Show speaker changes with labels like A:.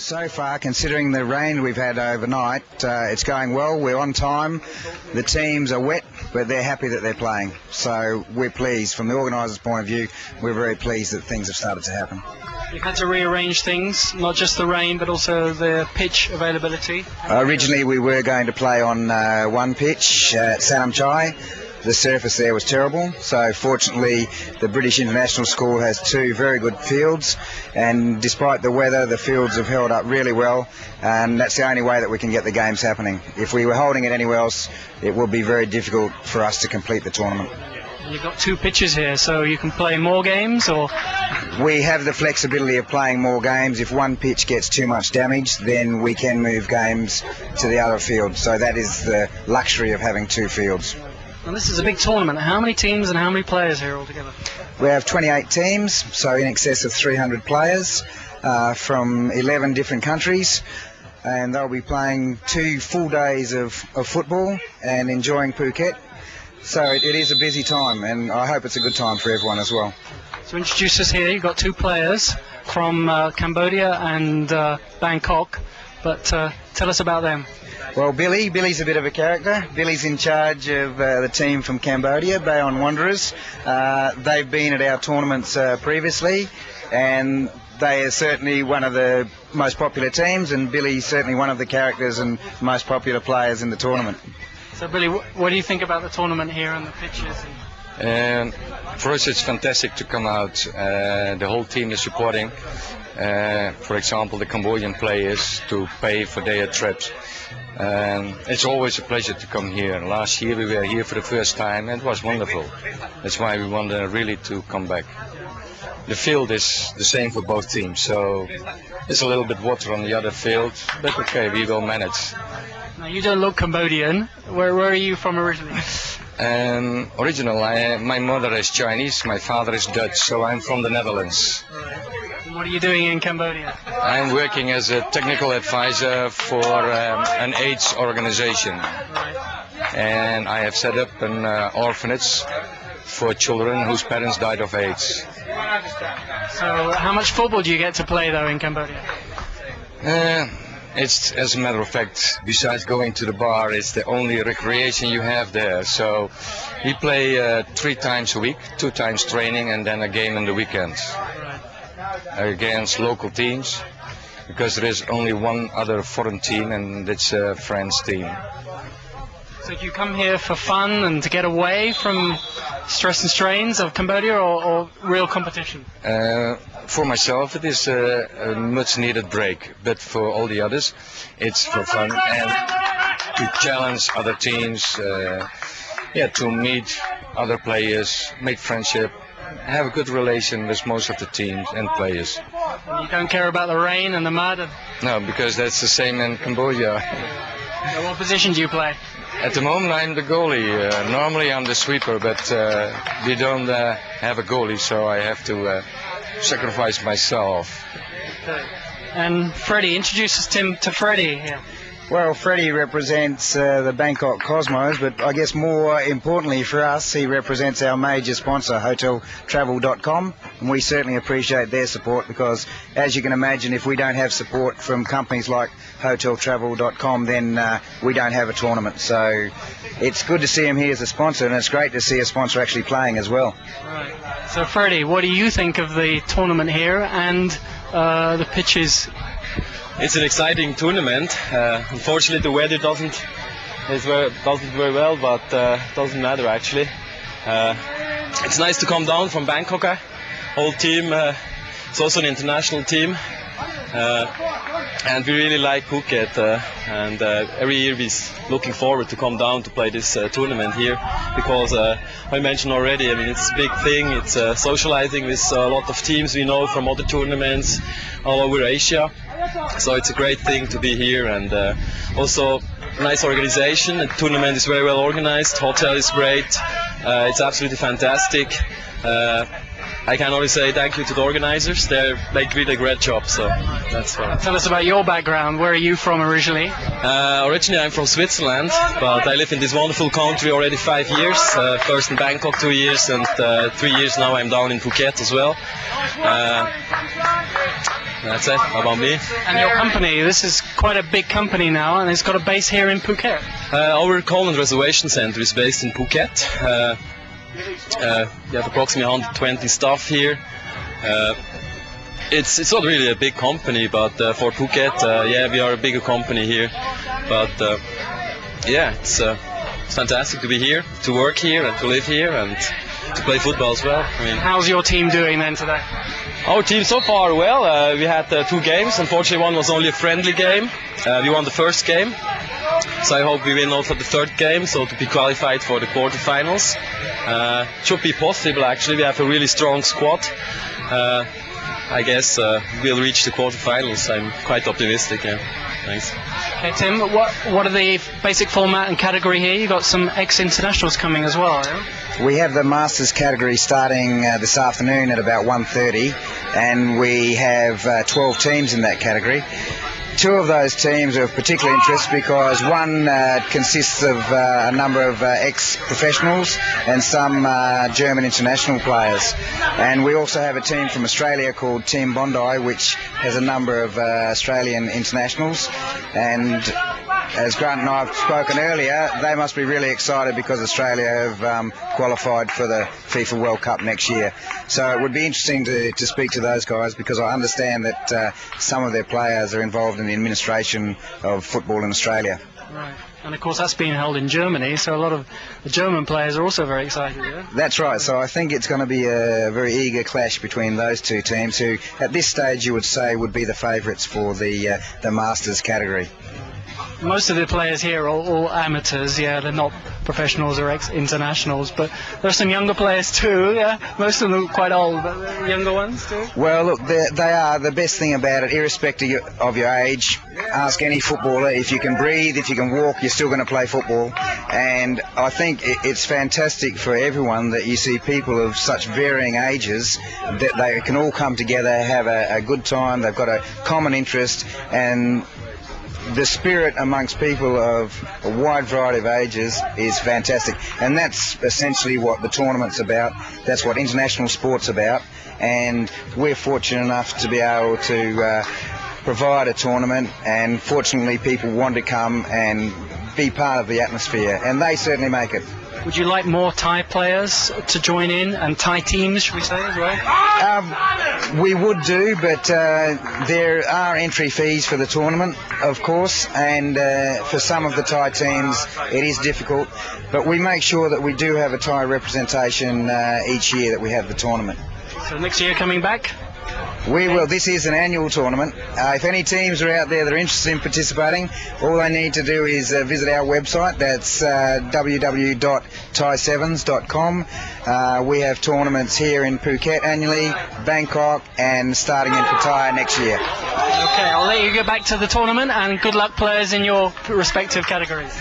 A: So far, considering the rain we've had overnight, it's going well. We're on time. The teams are wet, but they're happy that they're playing. So we're pleased. From the organiser's point of view, we're very pleased that things have started to happen.
B: You've had to rearrange things, not just the rain, but also the pitch availability?
A: Originally, we were going to play on one pitch at Sanam Chai. The surface there was terrible, so fortunately the British International School has two very good fields, and despite the weather the fields have held up really well, and that's the only way that we can get the games happening. If we were holding it anywhere else, it would be very difficult for us to complete the tournament.
B: You've got two pitches here, so you can play more games, or?
A: We have the flexibility of playing more games. If one pitch gets too much damage, then we can move games to the other field, so that is the luxury of having two fields.
B: Now this is a big tournament. How many teams and how many players here altogether?
A: We have 28 teams, so in excess of 300 players from 11 different countries, and they'll be playing 2 full days of football and enjoying Phuket. So it is a busy time, and I hope it's a good time for everyone as well.
B: So introduce us here. You've got 2 players from Cambodia and Bangkok, but tell us about them.
A: Well, Billy's a bit of a character. Billy's in charge of the team from Cambodia, Bayon Wanderers. They've been at our tournaments previously, and they are certainly one of the most popular teams, and Billy's certainly one of the characters and most popular players in the tournament.
B: So Billy, what do you think about the tournament here and the pitches?
C: For us it's fantastic to come out. The whole team is supporting, for example, the Cambodian players to pay for their trips. It's always a pleasure to come here. Last year we were here for the first time and it was wonderful. That's why we want really to come back. The field is the same for both teams, so there's a little bit water on the other field, but okay, we will manage.
B: Now you don't look Cambodian. Where are you from originally?
C: My mother is Chinese, my father is Dutch, so I'm from the Netherlands.
B: What are you doing in Cambodia?
C: I'm working as a technical advisor for an AIDS organization. And I have set up an orphanage for children whose parents died of AIDS.
B: So how much football do you get to play though in Cambodia?
C: It's, as a matter of fact, besides going to the bar, it's the only recreation you have there. So we play 3 times a week, 2 times training and then a game on the weekends. Against local teams, because there is only one other foreign team and it's a French team.
B: So do you come here for fun and to get away from stress and strains of Cambodia, or real competition?
C: For myself it is a much needed break, but for all the others it's for fun and to challenge other teams, to meet other players, make friendship, have a good relation with most of the teams and players.
B: You don't care about the rain and the mud?
C: No, because that's the same in Cambodia.
B: So what position do you play?
C: At the moment I'm the goalie. Normally I'm the sweeper, but we don't have a goalie, so I have to sacrifice myself.
B: Okay. And Fredy, introduce us to Fredy here.
A: Well, Fredy represents the Bangkok Cosmos, but I guess more importantly for us, he represents our major sponsor, hoteltravel.com, and we certainly appreciate their support because, as you can imagine, if we don't have support from companies like hoteltravel.com, then we don't have a tournament. So it's good to see him here as a sponsor, and it's great to see a sponsor actually playing as well.
B: Right. So Fredy, what do you think of the tournament here and the pitches?
D: It's an exciting tournament. Unfortunately, the weather doesn't very well, but doesn't matter actually. It's nice to come down from Bangkok. Whole team. It's also an international team, and we really like Phuket. And every year we're looking forward to come down to play this tournament here, because I mentioned already. I mean, it's a big thing. It's socializing with a lot of teams we know from other tournaments all over Asia. So it's a great thing to be here, and also a nice organization. The tournament is very well organized. Hotel is great. It's absolutely fantastic. I can only say thank you to the organizers. They make really a great job. So that's fine.
B: Tell us about your background. Where are you from originally?
D: Originally I'm from Switzerland, but I live in this wonderful country already 5 years. First in Bangkok 2 years, and 3 years now I'm down in Phuket as well. that's it about me.
B: And your company, this is quite a big company now, and it's got a base here in Phuket.
D: Our call and reservation center is based in Phuket. We have approximately 120 staff here. It's not really a big company, but for Phuket, we are a bigger company here. But it's fantastic to be here, to work here, and to live here, and to play football as well. I mean,
B: how's your team doing then today?
D: Our team so far well. We had 2 games. Unfortunately, one was only a friendly game. We won the first game, so I hope we win also the third game, so to be qualified for the quarterfinals. Should be possible actually. We have a really strong squad. I guess we'll reach the quarterfinals. I'm quite optimistic. Yeah. Thanks.
B: Okay, Tim. What are the basic format and category here? You got some ex-internationals coming as well. Yeah?
A: We have the Masters category starting this afternoon at about 1:30, and we have 12 teams in that category. 2 of those teams are of particular interest because one consists of a number of ex-professionals and some German international players. And we also have a team from Australia called Team Bondi, which has a number of Australian internationals. And as Grant and I have spoken earlier, they must be really excited because Australia have qualified for the FIFA World Cup next year. So it would be interesting to speak to those guys, because I understand that some of their players are involved in the administration of football in Australia.
B: Right. And of course that's being held in Germany, so a lot of the German players are also very excited, yeah?
A: That's right, so I think it's going to be a very eager clash between those 2 teams, who at this stage you would say would be the favourites for the Masters category.
B: Most of the players here are all amateurs, yeah, they're not professionals or ex-internationals, but there are some younger players too, yeah? Most of them are quite old, but younger ones too?
A: Well, look, they are. The best thing about it, irrespective of your age, ask any footballer, if you can breathe, if you can walk, you're still going to play football. And I think it's fantastic for everyone that you see people of such varying ages, that they can all come together, have a good time, they've got a common interest, and the spirit amongst people of a wide variety of ages is fantastic. And that's essentially what the tournament's about. That's what international sport's about. And we're fortunate enough to be able to provide a tournament, and fortunately people want to come and be part of the atmosphere, and they certainly make it.
B: Would you like more Thai players to join in, and Thai teams, should we say, as well?
A: We would do, but there are entry fees for the tournament, of course, and for some of the Thai teams it is difficult, but we make sure that we do have a Thai representation each year that we have the tournament.
B: So next year coming back?
A: We will. This is an annual tournament. If any teams are out there that are interested in participating, all they need to do is visit our website. That's www.thai7s.com. We have tournaments here in Phuket annually, Bangkok, and starting in Pattaya next year.
B: Okay, I'll let you go back to the tournament, and good luck players in your respective categories.